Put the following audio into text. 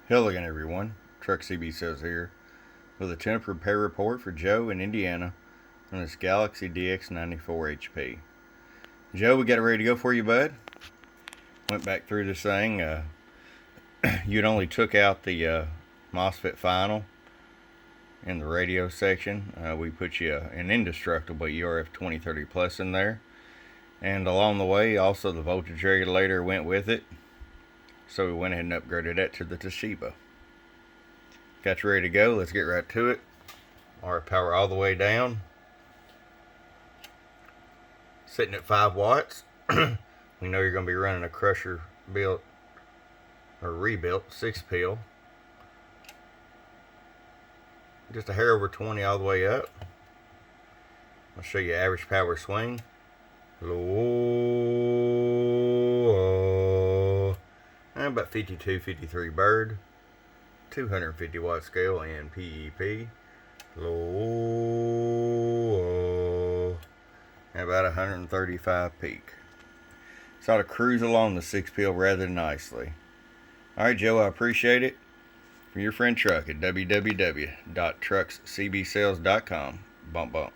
Hello again, everyone. Truck CB Sales here with a tune-up repair report for Joe in Indiana on this Galaxie DX94 HP. Joe, we got it ready to go for you, bud. Went back through this thing. You'd only took out the MOSFET final in the radio section. We put you an indestructible URF 2030 Plus in there. And along the way, also the voltage regulator went with it. So we went ahead and upgraded that to the Toshiba. Got you ready to go. Let's get right to it. RF power all the way down. Sitting at 5 watts. We know you're going to be running a crusher built or rebuilt 6-pill. Just a hair over 20 all the way up. I'll show you average power swing. Low. About 52, 53 bird. 250 watt scale and PEP. Low. And about 135 peak. So to cruise along the 6-pill rather nicely. Alright, Joe, I appreciate it. From your friend Truck at www.truckscbsales.com. Bump bump.